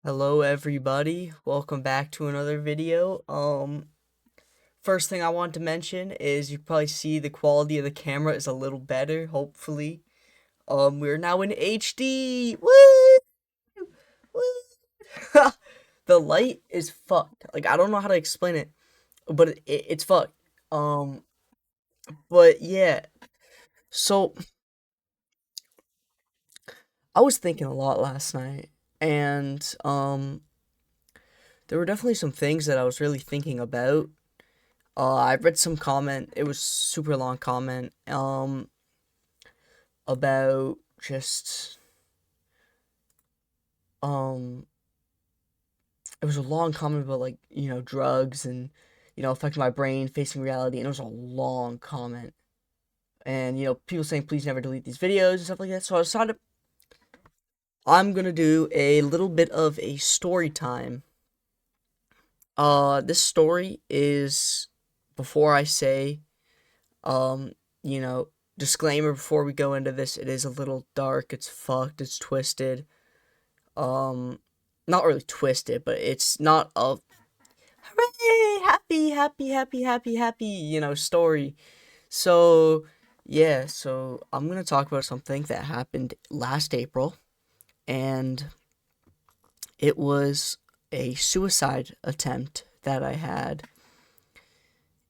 Hello everybody, welcome back to another video. First thing I want to mention is you probably see the quality of the camera is a little better, hopefully. We're now in HD. Woo! Woo! The light is fucked. Like I don't know how to explain it, but it's fucked. Um, but yeah. So I was thinking a lot last night, and there were definitely some things that I was really thinking about. I read some comment. It was super long comment. About just um, it was a long comment about drugs and affecting my brain, facing reality, and it was a long comment. And people saying please never delete these videos and stuff like that. So I decided I'm gonna do a little bit of a story time. This story is before I say um, you know, disclaimer before we go into this, it is a little dark, it's fucked, it's twisted. Um, Not really twisted, but it's not a hooray, happy, story. So, yeah, so I'm gonna talk about something that happened last April, and it was a suicide attempt that I had.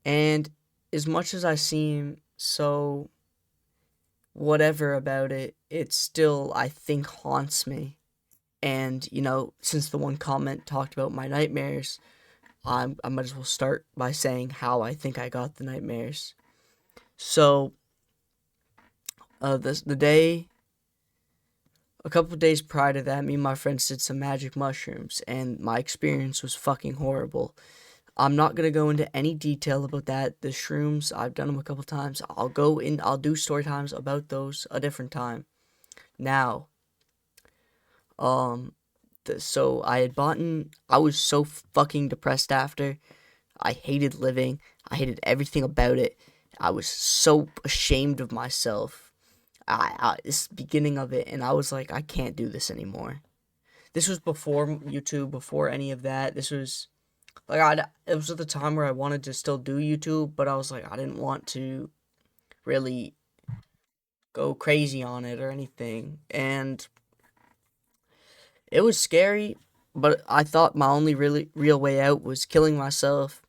And as much as I seem so whatever about it, it still, I think, haunts me. And, since the one comment talked about my nightmares, I might as well start by saying how I think I got the nightmares. So, the day, a couple of days prior to that, me and my friends did some magic mushrooms, and my experience was fucking horrible. I'm not gonna go into any detail about that. The shrooms, I've done them a couple times. I'll do story times about those a different time. Now, um, so I had bought in, I was so fucking depressed after. I hated living. I hated everything about it. I was so ashamed of myself. This beginning of it, and I was like, I can't do this anymore. This was before YouTube, before any of that. This was like it was at the time where I wanted to still do YouTube, but I was like, I didn't want to really go crazy on it or anything, and it was scary. But I thought my only really real way out was killing myself.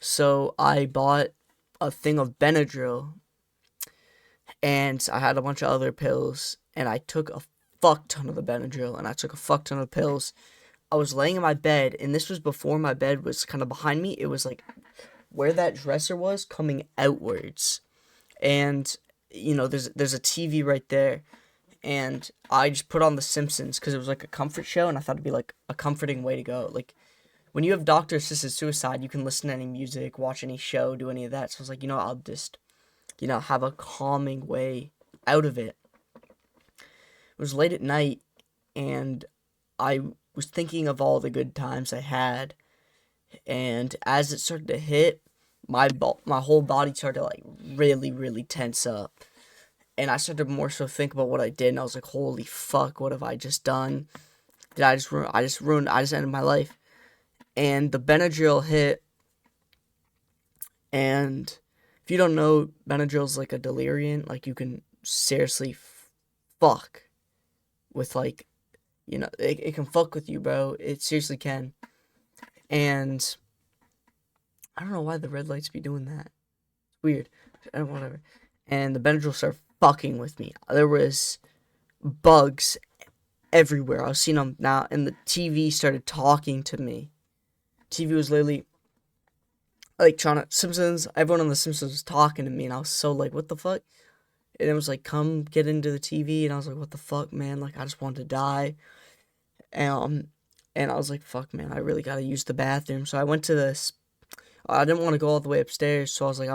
So I bought a thing of Benadryl, and I had a bunch of other pills, and I took a fuck ton of the Benadryl, and I took a fuck ton of pills. I was laying in my bed, and this was before my bed was kind of behind me. It was like where that dresser was coming outwards, and there's a TV right there, and I just put on The Simpsons because it was like a comfort show, and I thought it'd be like a comforting way to go. Like when you have doctor assisted suicide, you can listen to any music, watch any show, do any of that. So I was like, I'll just have a calming way out of it. It was late at night, and I was thinking of all the good times I had, and as it started to hit, my whole body started to like really, really tense up. And I started to more so think about what I did, and I was like, holy fuck, what have I just done? Did I just ruin, I just ended my life. And the Benadryl hit, and if you don't know, Benadryl's like a delirium. Like you can seriously fuck with like, it can fuck with you, bro. It seriously can. And I don't know why the red lights be doing that. It's weird. Whatever. And the Benadryl started fucking with me. There was bugs everywhere. I was seeing them now, and the TV started talking to me. TV was literally like trying to Simpsons. Everyone on the Simpsons was talking to me, and I was so like, what the fuck? And it was like, come get into the TV, and I was like, what the fuck, man? Like, I just wanted to die. Um, and I was like, fuck, man, I really gotta use the bathroom. So I went to this. I didn't want to go all the way upstairs, so I was like,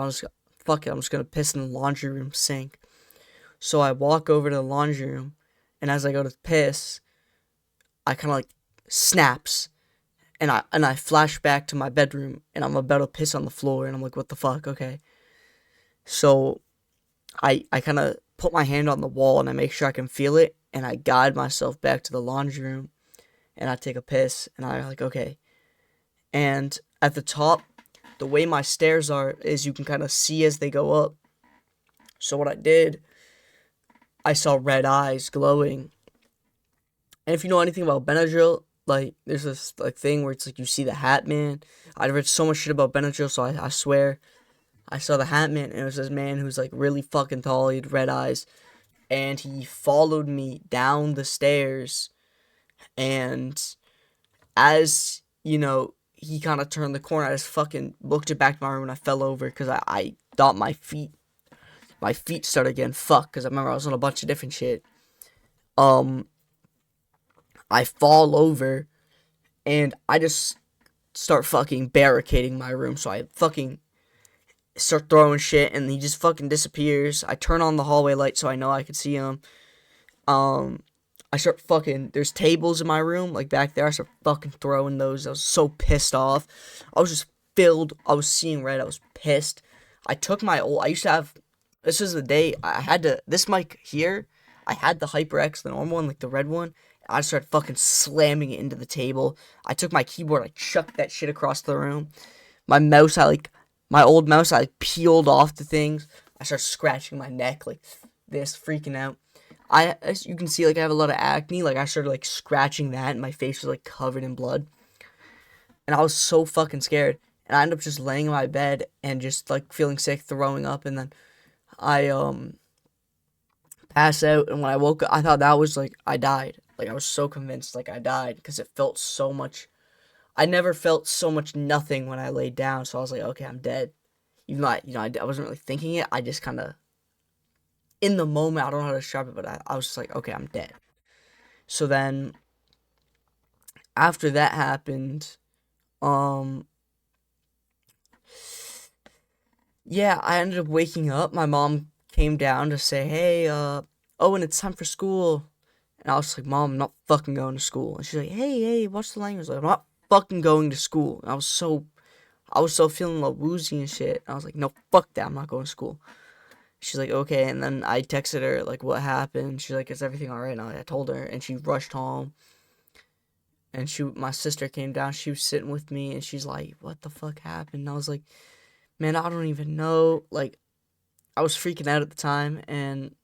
fuck it, I'm just gonna piss in the laundry room sink. So I walk over to the laundry room, and as I go to piss, I kind of like snaps, and I flash back to my bedroom, and I'm about to piss on the floor, and I'm like, what the fuck? Okay. So I kind of put my hand on the wall, and I make sure I can feel it, and I guide myself back to the laundry room, and I take a piss, and I like, okay. And at the top, the way my stairs are is you can kind of see as they go up. So what I did, I saw red eyes glowing. And if you know anything about Benadryl, like there's this like thing where it's like you see the Hat Man. I read so much shit about Benadryl, so I swear I saw the Hat Man, and it was this man who's like really fucking tall. He had red eyes, and he followed me down the stairs. And as you know, he kind of turned the corner. I just fucking looked it back to my room, and I fell over because I thought my feet started getting fucked because I remember I was on a bunch of different shit. I fall over and I just start fucking barricading my room. So I fucking start throwing shit and he just fucking disappears. I turn on the hallway light so I know I can see him. I start fucking, there's tables in my room, like back there. I start fucking throwing those. I was so pissed off. I was just filled. I was seeing red. I was pissed. I took my old, I used to have, this is the day I had to, this mic here, I had the HyperX, the normal one, like the red one. I started fucking slamming it into the table. I took my keyboard, I chucked that shit across the room. My mouse, my old mouse, I peeled off the things. I started scratching my neck like this, freaking out. As you can see, like I have a lot of acne. Like I started like scratching that, and my face was like covered in blood. And I was so fucking scared. And I ended up just laying in my bed and just like feeling sick, throwing up, and then I pass out. And when I woke up, I thought that was like I died. Like I was so convinced like I died because it felt so much. I never felt so much nothing when I laid down. So I was like, okay, I'm dead. Even though I wasn't really thinking it. I just kind of in the moment, I don't know how to describe it, but I was just like, okay, I'm dead. So then after that happened, yeah, I ended up waking up. My mom came down to say, hey, Owen, it's time for school. And I was like, Mom, I'm not fucking going to school. And she's like, hey, what's the language? Like, I'm not fucking going to school. And I was so feeling like woozy and shit. And I was like, no, fuck that. I'm not going to school. She's like, okay. And then I texted her, like, what happened? She's like, is everything all right? And I told her. And she rushed home. And my sister came down. She was sitting with me. And she's like, what the fuck happened? And I was like, man, I don't even know. Like, I was freaking out at the time. And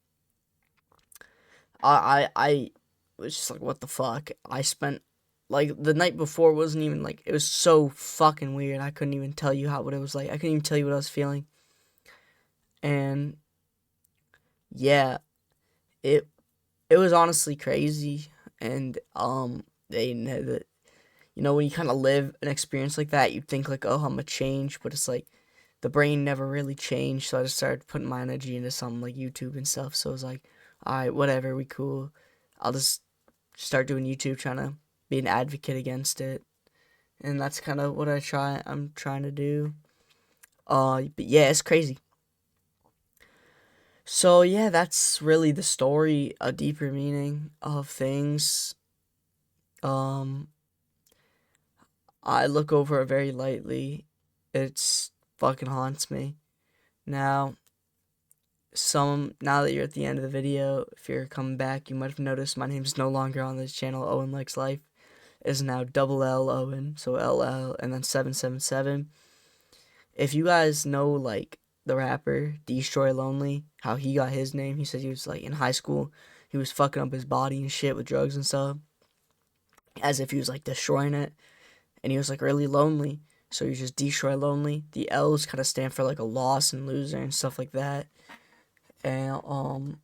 I was just like, what the fuck? I spent, like, the night before wasn't even, like, it was so fucking weird. I couldn't even tell you what it was like. I couldn't even tell you what I was feeling. And, yeah, it was honestly crazy. And, they know that, when you kind of live an experience like that, you think, like, oh, I'm gonna change. But it's like, the brain never really changed. So I just started putting my energy into something like YouTube and stuff. So it was like, alright, whatever, we cool. I'll just start doing YouTube, trying to be an advocate against it. And that's kind of what I'm trying to do. But yeah, it's crazy. So yeah, that's really the story, a deeper meaning of things. Um, I look over it very lightly. It's fucking haunts me. Now, now that you're at the end of the video, if you're coming back, you might have noticed my name's no longer on this channel. Owen Likes Life is now double L Owen, so LL and then 777. If you guys know like the rapper Destroy Lonely, how he got his name, he said he was like in high school, he was fucking up his body and shit with drugs and stuff, as if he was like destroying it, and he was like really lonely, so he just Destroy Lonely. The L's kind of stand for like a loss and loser and stuff like that. And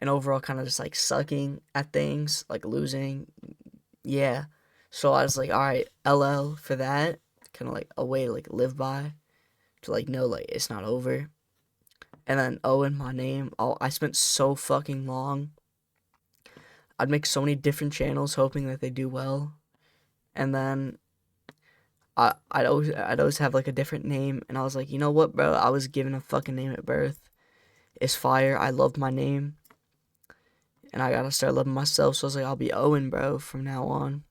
overall kind of just like sucking at things, like losing. Yeah. So I was like, alright, LL for that. Kind of like a way to like live by. To like know like it's not over. And then Owen, my name. I spent so fucking long. I'd make so many different channels hoping that they do well. And then I'd always have like a different name. And I was like, you know what, bro? I was given a fucking name at birth. It's fire. I love my name. And I gotta start loving myself. So I was like, I'll be Owen, bro, from now on.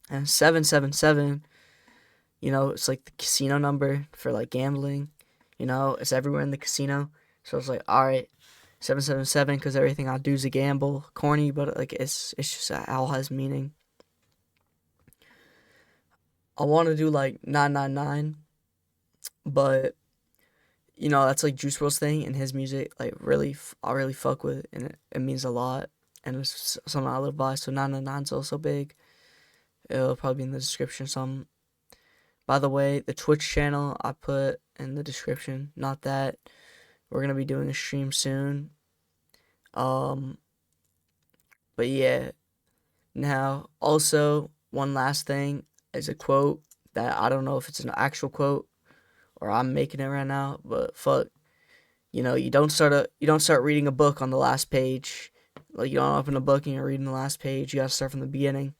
And 777, it's like the casino number for like gambling. It's everywhere in the casino. So I was like, alright. 777 because everything I do is a gamble. Corny, but like it's just all has meaning. I want to do like 999, but you know that's like Juice WRLD's thing and his music. Like really, I really fuck with it, and it means a lot. And it's something I live by. So 999's also big. It'll probably be in the description. Some. By the way, the Twitch channel I put in the description. Not that we're gonna be doing a stream soon. Um, but yeah. Now, also one last thing is a quote that I don't know if it's an actual quote or I'm making it right now, but fuck, you know, you don't start reading a book on the last page. Like you don't open a book and you're reading the last page. You gotta start from the beginning.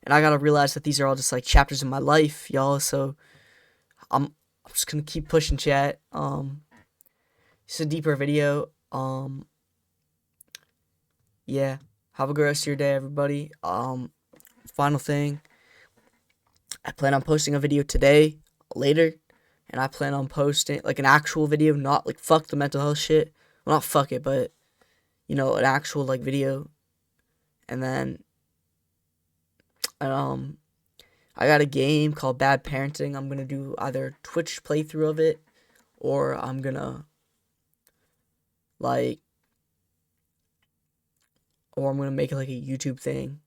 And I gotta realize that these are all just like chapters in my life, y'all. So I'm just gonna keep pushing, chat. It's a deeper video. Yeah. Have a good rest of your day, everybody. Final thing. I plan on posting a video today, later, and I plan on posting like an actual video, not like fuck the mental health shit. Well, not fuck it, but you know, an actual like video. And then, I got a game called Bad Parenting. I'm gonna do either Twitch playthrough of it, or I'm gonna like, or I'm gonna make it like a YouTube thing.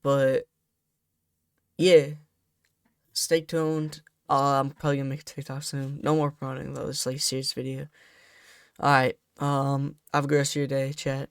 But yeah, stay tuned. I'm probably gonna make a TikTok soon. No more promoting though. It's like a serious video. Alright. Have a good rest of your day, chat.